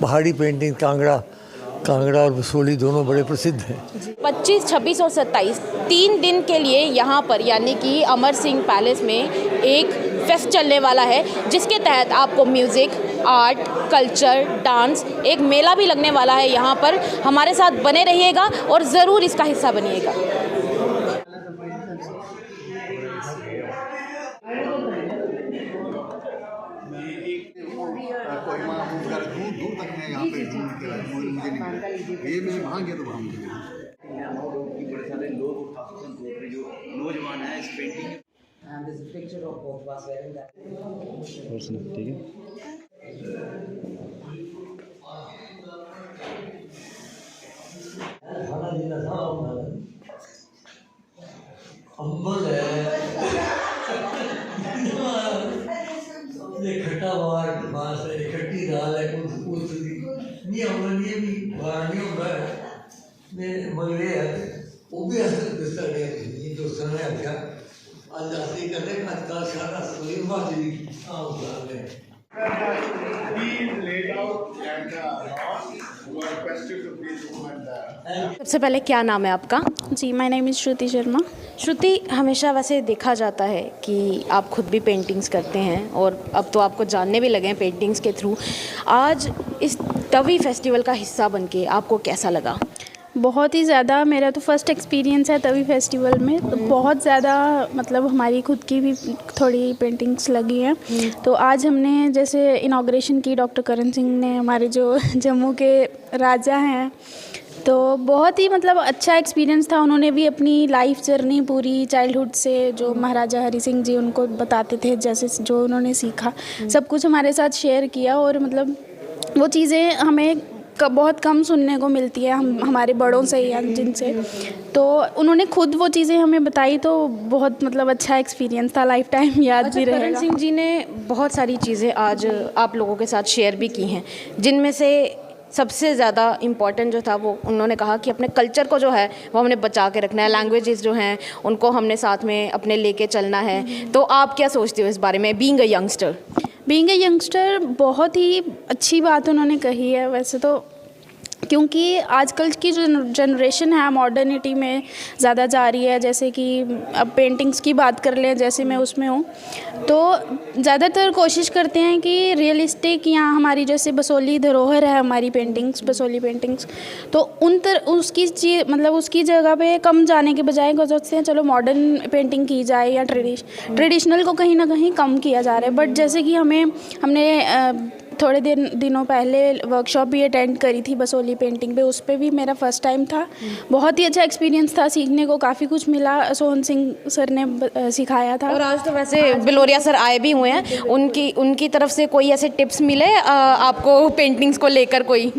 पहाड़ी पेंटिंग कांगड़ा और बसोली दोनों बड़े प्रसिद्ध हैं। 25, 26 और 27 3 दिन के लिए यहाँ पर यानी कि अमर सिंह पैलेस में एक फेस्ट चलने वाला है, जिसके तहत आपको म्यूज़िक, आर्ट, कल्चर, डांस, एक मेला भी लगने वाला है यहाँ पर। हमारे साथ बने रहिएगा और ज़रूर इसका हिस्सा बनिएगा। दूर तक है यहाँ पे मुझे नहीं मिला। ये मैं वहाँ गया तो वहाँ मुझे मिला। बड़े सारे लोग जो नौजवान हैं इस पेंटिंग ठीक है। अम्बल है, ये खट्टा बांस है, खट्टी दाल है, कुछ नहीं अम्बल ये भी बानी होगा ने मगले है वो भी असर दिसता है। ये जो समय आ गया आज असली करने का सारा सोई बाजी आउट है। सबसे पहले क्या नाम है आपका? जी, माय नेम इज़ श्रुति शर्मा। श्रुति, हमेशा वैसे देखा जाता है कि आप खुद भी पेंटिंग्स करते हैं और अब तो आपको जानने भी लगे हैं पेंटिंग्स के थ्रू। आज इस तवी फेस्टिवल का हिस्सा बनके आपको कैसा लगा? बहुत ही ज़्यादा, मेरा तो फर्स्ट एक्सपीरियंस है तवी फेस्टिवल में, तो बहुत ज़्यादा मतलब हमारी खुद की भी थोड़ी पेंटिंग्स लगी हैं। तो आज हमने जैसे इनॉग्रेशन की, डॉक्टर करण सिंह ने, हमारे जो जम्मू के राजा हैं, तो बहुत ही मतलब अच्छा एक्सपीरियंस था। उन्होंने भी अपनी लाइफ जर्नी पूरी चाइल्डहुड से, जो महाराजा हरि सिंह जी उनको बताते थे, जैसे जो उन्होंने सीखा सब कुछ हमारे साथ शेयर किया। और मतलब वो चीज़ें हमें बहुत कम सुनने को मिलती है हमारे बड़ों से या जिनसे, तो उन्होंने खुद वो चीज़ें हमें बताई, तो बहुत मतलब अच्छा एक्सपीरियंस था, लाइफ टाइम याद भी रहेगा। करण सिंह जी ने बहुत सारी चीज़ें आज आप लोगों के साथ शेयर भी की हैं, जिनमें से सबसे ज़्यादा इम्पॉर्टेंट जो था वो उन्होंने कहा कि अपने कल्चर को जो है वो हमने बचा के रखना है, लैंग्वेजेस जो हैं उनको हमने साथ में अपने लेके चलना है। तो आप क्या सोचते हो इस बारे में, being a youngster? Being a youngster बहुत ही अच्छी बात उन्होंने कही है वैसे तो, क्योंकि आजकल की जो जनरेशन है मॉडर्निटी में ज़्यादा जा रही है। जैसे कि अब पेंटिंग्स की बात कर लें, जैसे मैं उसमें हूँ, तो ज़्यादातर कोशिश करते हैं कि रियलिस्टिक, या हमारी जैसे बसोली धरोहर है हमारी पेंटिंग्स, बसोली पेंटिंग्स, तो उसकी जगह पे कम जाने के बजाय सोचते हैं चलो मॉडर्न पेंटिंग की जाए, या ट्रेडिशनल को कहीं ना कहीं कम किया जा रहा है। बट जैसे कि हमने थोड़े दिनों पहले वर्कशॉप भी अटेंड करी थी बसोली पेंटिंग पे, उस पर भी मेरा फर्स्ट टाइम था। बहुत ही अच्छा एक्सपीरियंस था, सीखने को काफ़ी कुछ मिला। सोहन सिंह सर ने सिखाया था। और आज तो वैसे बिलोरिया सर आए भी हुए हैं, उनकी तरफ से कोई ऐसे टिप्स मिले आपको पेंटिंग्स को लेकर? कोई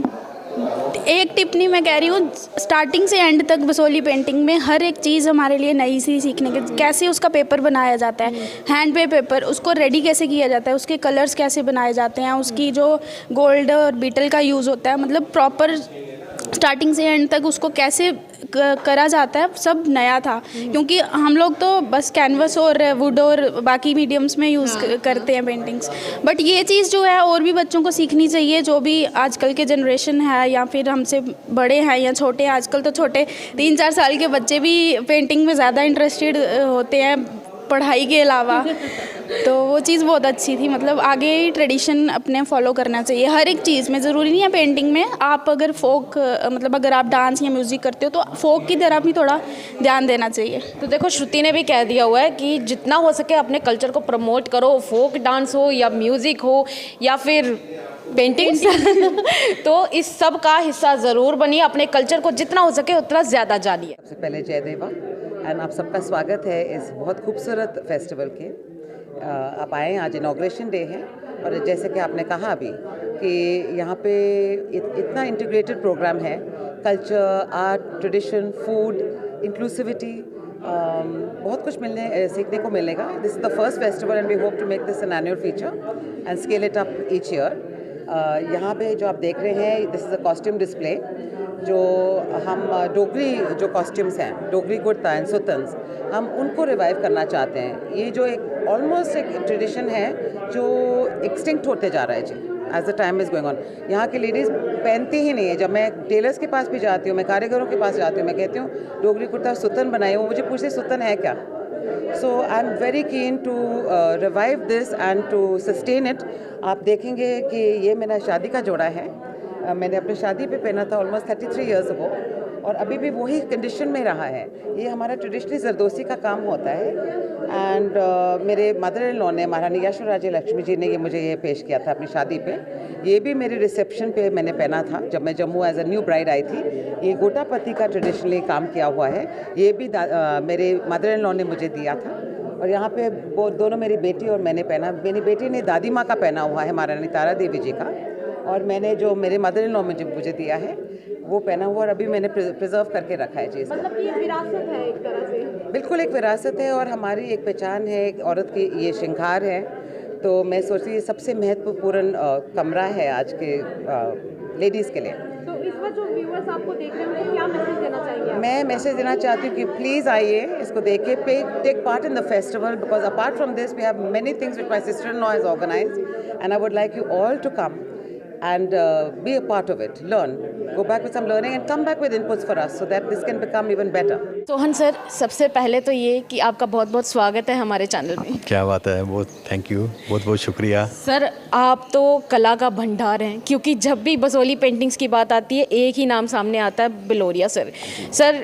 एक टिप नहीं, मैं कह रही हूँ स्टार्टिंग से एंड तक बसोली पेंटिंग में हर एक चीज़ हमारे लिए नई सी सीखने के, कैसे उसका पेपर बनाया जाता है, हैंड पे पेपर, उसको रेडी कैसे किया जाता है, उसके कलर्स कैसे बनाए जाते हैं, उसकी जो गोल्ड और बीटल का यूज़ होता है, मतलब प्रॉपर स्टार्टिंग से एंड तक उसको कैसे करा जाता है, सब नया था। क्योंकि हम लोग तो बस कैनवस और वुड और बाकी मीडियम्स में यूज़ करते हैं पेंटिंग्स, बट ये चीज़ जो है और भी बच्चों को सीखनी चाहिए, जो भी आजकल के जनरेशन है या फिर हमसे बड़े हैं या छोटे हैं। आजकल तो छोटे 3-4 साल के बच्चे भी पेंटिंग में ज़्यादा इंटरेस्टेड होते हैं पढ़ाई के अलावा, तो वो चीज़ बहुत अच्छी थी। मतलब आगे ट्रेडिशन अपने फॉलो करना चाहिए हर एक चीज़ में, ज़रूरी नहीं है पेंटिंग में। आप अगर फोक मतलब अगर आप डांस या म्यूज़िक करते हो तो फोक की तरफ भी थोड़ा ध्यान देना चाहिए। तो देखो, श्रुति ने भी कह दिया हुआ है कि जितना हो सके अपने कल्चर को प्रमोट करो, फोक डांस हो या म्यूज़िक हो या फिर पेंटिंग्स तो इस सब का हिस्सा ज़रूर बनिए, अपने कल्चर को जितना हो सके उतना ज़्यादा जानिए। सबसे पहले जय देवा एंड आप सबका स्वागत है इस बहुत खूबसूरत फेस्टिवल के। आप आए, आज इनॉग्रेशन डे है, और जैसे कि आपने कहा अभी कि यहाँ पे इतना इंटीग्रेटेड प्रोग्राम है, culture, art, tradition, food, inclusivity, बहुत कुछ सीखने को मिलेगा। This is the first festival and we hope to make this an annual feature and scale it up each year. यहाँ पे जो आप देख रहे हैं, this is a costume display, जो हम डोगरी जो कॉस्ट्यूम्स हैं, डोगरी कुर्ता एंड सुतन्स, हम उनको रिवाइव करना चाहते हैं। ये जो एक ऑलमोस्ट एक ट्रेडिशन है जो एक्सटिंक्ट होते जा रहा है जी। As the time is going on. यहाँ की लेडीज़ पहनती ही नहीं है। जब मैं टेलर्स के पास भी जाती हूँ, मैं कारीगरों के पास जाती हूँ, मैं कहती हूँ डोगरी कुर्ता सुतन बनाए, वो मुझे पूछते सुतन है क्या। So I am very keen to revive this and to sustain it. आप देखेंगे कि ये मेरा शादी का जोड़ा है। मैंने अपनी शादी पे पहना था ऑलमोस्ट 33 ईयर्स अगो, और अभी भी वही कंडीशन में रहा है। ये हमारा ट्रेडिशनली जरदोसी का काम होता है। एंड मेरे मदर इन लॉ ने, महारानी यशोराजे लक्ष्मी जी ने ये मुझे ये पेश किया था अपनी शादी पे। ये भी मेरे रिसेप्शन पे मैंने पहना था जब मैं Jammu as a new bride आई थी। ये गोटापति का ट्रेडिशनली काम किया हुआ है। ये भी मेरे मदर इन लॉ ने मुझे दिया था। और यहाँ पे वो दोनों, मेरी बेटी और मैंने पहना। मेरी बेटी ने दादी माँ का पहना हुआ है, महारानी तारा देवी जी का, और मैंने जो मेरे मदर इन लॉ मुझे दिया है वो पहना हुआ, और अभी मैंने प्रिजर्व करके रखा है चीज़। मतलब ये विरासत है एक तरह से। बिल्कुल एक विरासत है और हमारी एक पहचान है, एक औरत की ये श्रृंगार है। तो मैं सोचती हूँ ये सबसे महत्वपूर्ण कमरा है आज के लेडीज़ के लिए। तो इस वक्त जो व्यूअर्स आपको देख रहे हैं उनको क्या मैसेज देना चाहेंगे आप? मैं मैसेज देना चाहती हूँ कि प्लीज़ आइए, इसको देखिए, take part in the festival, because apart from this we have many things which my sister in law has organised, and I would like you all to come and be a part of it, learn, go back with some learning and come back with inputs for us so that this can become even better. Sohan sir, सबसे पहले तो ये कि आपका बहुत बहुत स्वागत है हमारे चैनल में। क्या बात है, बहुत थैंक यू, बहुत बहुत शुक्रिया। सर, आप तो कला का भंडार हैं, क्योंकि जब भी बसोली पेंटिंग्स की बात आती है एक ही नाम सामने आता है, बिलोरिया सर। सर,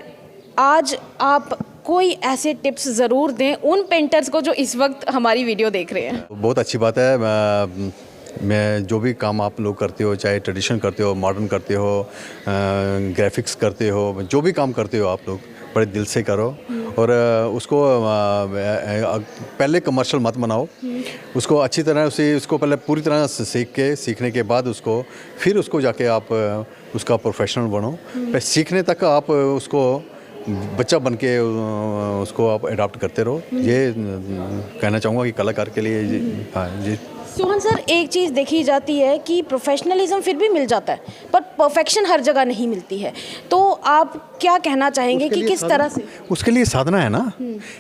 आज आप कोई ऐसे टिप्स ज़रूर दें उन पेंटर्स को जो इस वक्त हमारी वीडियो देख रहे हैं। बहुत अच्छी बात है। मैं जो भी काम आप लोग करते हो, चाहे ट्रेडिशन करते हो, मॉडर्न करते हो, ग्राफिक्स करते हो, जो भी काम करते हो आप लोग बड़े दिल से करो, और उसको पहले कमर्शियल मत बनाओ। उसको अच्छी तरह से, उसको पहले पूरी तरह से सीखने के बाद उसको फिर उसको जाके आप उसका प्रोफेशनल बनो। पर सीखने तक आप उसको बच्चा बन के उसको आप अडॉप्ट करते रहो। ये कहना चाहूँगा कि कलाकार के लिए जी। सोहन सर, एक चीज़ देखी जाती है कि प्रोफेशनलिज्म फिर भी मिल जाता है, पर परफेक्शन हर जगह नहीं मिलती है। तो आप क्या कहना चाहेंगे कि किस तरह से? उसके लिए साधना है ना।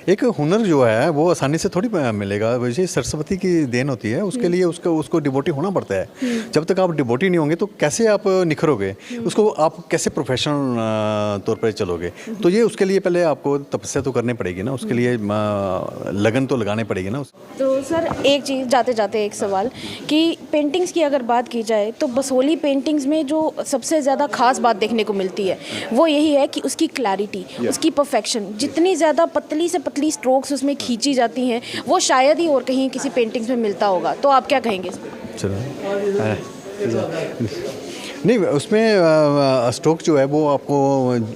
एक हुनर जो है वो आसानी से थोड़ी मिलेगा। वैसे सरस्वती की देन होती है, उसके लिए उसको डिवोटी होना पड़ता है। जब तक आप डिवोटी नहीं होंगे तो कैसे आप निखरोगे, उसको आप कैसे प्रोफेशनल तौर पर चलोगे। तो ये उसके लिए पहले आपको तपस्या तो करनी पड़ेगी ना, उसके लिए लगन तो लगानी पड़ेगी ना। तो सर, एक चीज़ जाते जाते एक सवाल कि पेंटिंग्स की अगर बात की जाए तो बसोली पेंटिंग्स में जो सबसे ज़्यादा ख़ास बात देखने को मिलती है वो यही है कि उसकी क्लैरिटी, उसकी परफेक्शन। जितनी ज़्यादा पतली से पतली स्ट्रोक्स उसमें खींची जाती हैं वो शायद ही और कहीं किसी पेंटिंग्स में मिलता होगा। तो आप क्या कहेंगे? चलो, नहीं, उसमें स्ट्रोक जो है वो आपको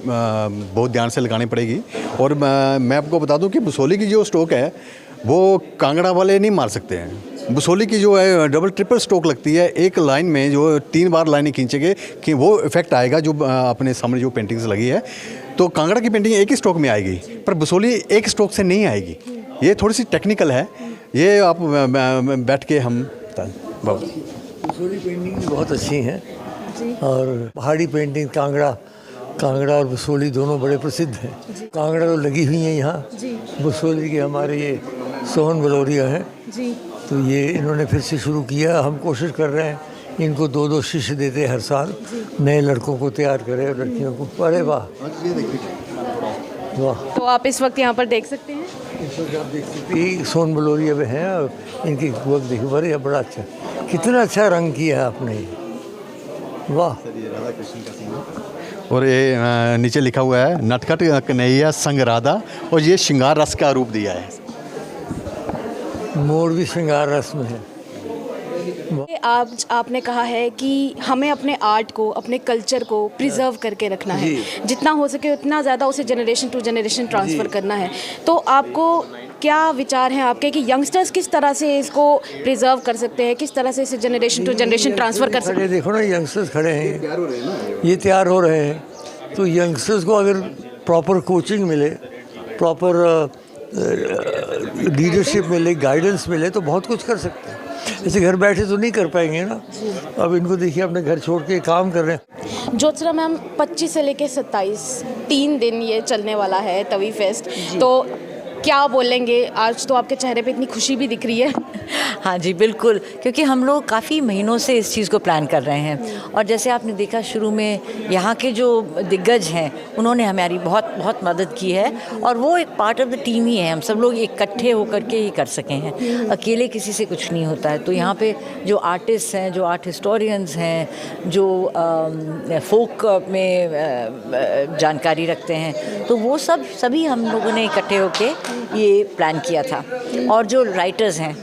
बहुत ध्यान से लगानी पड़ेगी। और मैं आपको बता दूं कि बसोली की जो स्ट्रोक है वो कांगड़ा वाले नहीं मार सकते हैं। बसोली की जो है डबल ट्रिपल स्ट्रोक लगती है। एक लाइन में जो 3 बार लाइनें खींचेंगे कि वो इफेक्ट आएगा जो अपने सामने जो पेंटिंग्स लगी है। तो कांगड़ा की पेंटिंग एक ही स्ट्रोक में आएगी, पर बसोली एक स्ट्रोक से नहीं आएगी। ये थोड़ी सी टेक्निकल है, ये आप बैठ के हम बसोली पेंटिंग बहुत अच्छी हैं, और पहाड़ी पेंटिंग कांगड़ा और बसोली दोनों बड़े प्रसिद्ध हैं। कांगड़ा तो लगी हुई हैं यहाँ, बसोली के हमारे ये सोहन बलोरिया हैं जी। तो ये इन्होंने फिर से शुरू किया। हम कोशिश कर रहे हैं इनको 2-2 शिष्य देते हर साल, नए लड़कों को तैयार करें और लड़कियों को। अरे वाह वाह। तो आप इस वक्त यहाँ पर देख सकते हैं, इस वक्त आप देख सकते हैं सोहन बलोरिया में हैं, और इनकी वर्क देखिए, बड़े बड़ा अच्छा, कितना अच्छा रंग किया है आपने, वाह। और ये नीचे लिखा हुआ है नटखट कन्हैया संग राधा, और ये श्रृंगार रस का रूप दिया है। मोर भी श्रृंगार रस में है। आपने कहा है कि हमें अपने आर्ट को, अपने कल्चर को प्रिजर्व करके रखना है, जितना हो सके उतना ज़्यादा उसे जनरेशन टू जनरेशन ट्रांसफ़र करना है। तो आपको क्या विचार हैं आपके कि यंगस्टर्स किस तरह से इसको प्रिजर्व कर सकते हैं, किस तरह से इसे जनरेशन टू जनरेशन ट्रांसफ़र कर सकते हैं? देखो ना, यंगस्टर्स खड़े हैं, ये तैयार हो रहे हैं। तो यंगस्टर्स को अगर प्रॉपर कोचिंग मिले, प्रॉपर लीडरशिप मिले, गाइडेंस मिले, तो बहुत कुछ कर सकते हैं। जैसे घर बैठे तो नहीं कर पाएंगे ना। अब इनको देखिए, अपने घर छोड़ के काम कर रहे हैं। ज्योत्सना मैम, 25 से लेकर 27 3 दिन ये चलने वाला है तवी फेस्ट। तो क्या बोलेंगे? आज तो आपके चेहरे पे इतनी खुशी भी दिख रही है। हाँ जी, बिल्कुल, क्योंकि हम लोग काफ़ी महीनों से इस चीज़ को प्लान कर रहे हैं और जैसे आपने देखा शुरू में यहाँ के जो दिग्गज हैं उन्होंने हमारी बहुत बहुत मदद की है और वो एक पार्ट ऑफ द टीम ही है। हम सब लोग इकट्ठे होकर के ही कर सके हैं, अकेले किसी से कुछ नहीं होता है। तो यहाँ पे जो आर्टिस्ट हैं, जो आर्ट हिस्टोरियंस हैं, जो फोक में जानकारी रखते हैं, तो वो सभी हम लोगों ने इकट्ठे होके ये प्लान किया था। और जो राइटर्स हैं,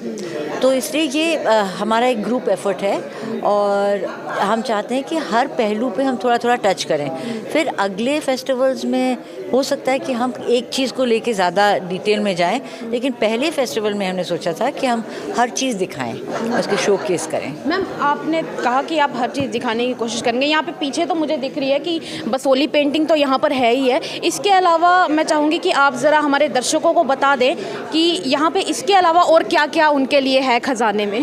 तो इसलिए ये हमारा एक ग्रुप एफर्ट है और हम चाहते हैं कि हर पहलू पे हम थोड़ा थोड़ा टच करें। फिर अगले फेस्टिवल्स में हो सकता है कि हम एक चीज़ को लेके ज़्यादा डिटेल में जाएं, लेकिन पहले फेस्टिवल में हमने सोचा था कि हम हर चीज़ दिखाएं, उसके शोकेस करें। मैम, आपने कहा कि आप हर चीज़ दिखाने की कोशिश करेंगे। यहाँ पे पीछे तो मुझे दिख रही है कि बसोली पेंटिंग तो यहाँ पर है ही है। इसके अलावा मैं चाहूँगी कि आप ज़रा हमारे दर्शकों को बता दें कि यहाँ पे इसके अलावा और क्या क्या उनके लिए है खजाने में।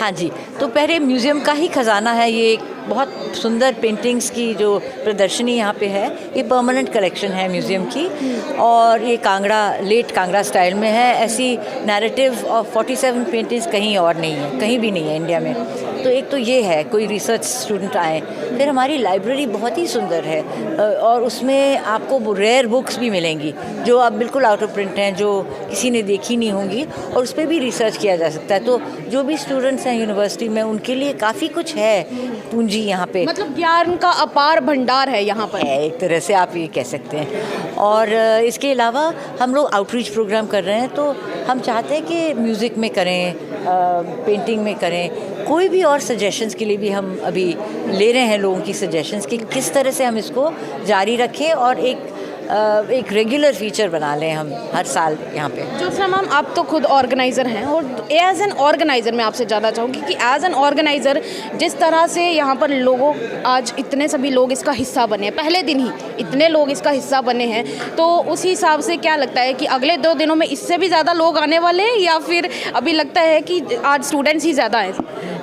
हाँ जी, तो पहले म्यूज़ियम का ही खजाना है। ये एक बहुत सुंदर पेंटिंग्स की जो प्रदर्शनी यहाँ पे है, ये परमानेंट कलेक्शन है म्यूज़ियम की और ये लेट कांगड़ा स्टाइल में है। ऐसी नैरेटिव ऑफ 47 पेंटिंग्स कहीं और नहीं है, कहीं भी नहीं है इंडिया में। तो एक तो ये है, कोई रिसर्च स्टूडेंट आए। फिर हमारी लाइब्रेरी बहुत ही सुंदर है और उसमें आपको रेयर बुक्स भी मिलेंगी जो अब बिल्कुल आउट ऑफ प्रिंट हैं, जो किसी ने देखी नहीं होंगी और उस पर भी रिसर्च किया जा सकता है। तो जो भी स्टूडेंट्स हैं यूनिवर्सिटी में, उनके लिए काफ़ी कुछ है पूंजी यहाँ पे। मतलब ज्ञान का अपार भंडार है यहाँ पर, एक तरह से आप ये कह सकते हैं। और इसके अलावा हम लोग आउटरीच प्रोग्राम कर रहे हैं, तो हम चाहते हैं कि म्यूज़िक में करें, पेंटिंग में करें, कोई भी और सजेशंस के लिए भी हम अभी ले रहे हैं लोगों की सजेशंस कि किस तरह से हम इसको जारी रखें और एक रेगुलर फीचर बना लें हम हर साल यहाँ पे। ज्योत्सना मैम, आप तो खुद ऑर्गेनाइज़र हैं और एज एन ऑर्गेनाइज़र मैं आपसे जानना चाहूँगी कि एज एन ऑर्गेनाइज़र जिस तरह से यहाँ पर लोगों आज इतने सभी लोग इसका हिस्सा बने हैं, पहले दिन ही इतने लोग इसका हिस्सा बने हैं, तो उस हिसाब से क्या लगता है कि अगले 2 दिनों में इससे भी ज़्यादा लोग आने वाले हैं या फिर अभी लगता है कि आज स्टूडेंट्स ही ज़्यादा हैं?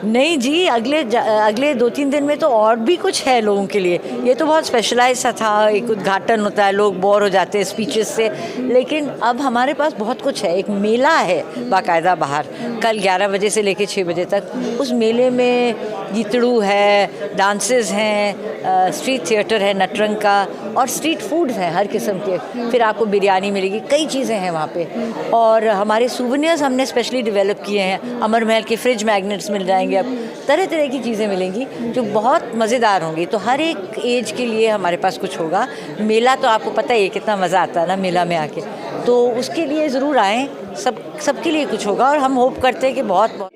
नहीं जी, अगले 2-3 दिन में तो और भी कुछ है लोगों के लिए। ये तो बहुत स्पेशलाइज सा था, एक उद्घाटन होता है, लोग बोर हो जाते हैं स्पीचेस से, लेकिन अब हमारे पास बहुत कुछ है। एक मेला है बाकायदा बाहर, कल 11 बजे से लेकर 6 बजे तक। उस मेले में गीतड़ू है, डांसेस हैं, स्ट्रीट थिएटर है नटरंग का और स्ट्रीट फूड हैं हर किस्म के। फिर आपको बिरयानी मिलेगी, कई चीज़ें हैं वहाँ पे। और हमारे सूवेनियर्स हमने स्पेशली डेवलप किए हैं। अमर महल के फ्रिज मैग्नेट्स मिल जाएंगे, अब तरह तरह की चीज़ें मिलेंगी जो बहुत मज़ेदार होंगी। तो हर एक एज के लिए हमारे पास कुछ होगा। मेला तो आपको पता ही है कितना मज़ा आता है ना मेला में आके, तो उसके लिए ज़रूर आएँ। सबके लिए कुछ होगा और हम होप करते हैं कि बहुत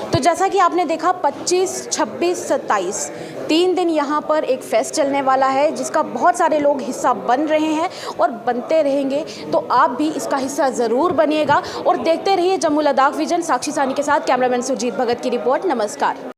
तो जैसा कि आपने देखा 25, 26, 27 3 दिन यहाँ पर एक फेस्ट चलने वाला है जिसका बहुत सारे लोग हिस्सा बन रहे हैं और बनते रहेंगे। तो आप भी इसका हिस्सा ज़रूर बनिएगा और देखते रहिए जम्मू लद्दाख विजन। साक्षी सानी के साथ कैमरामैन सुरजीत भगत की रिपोर्ट। नमस्कार।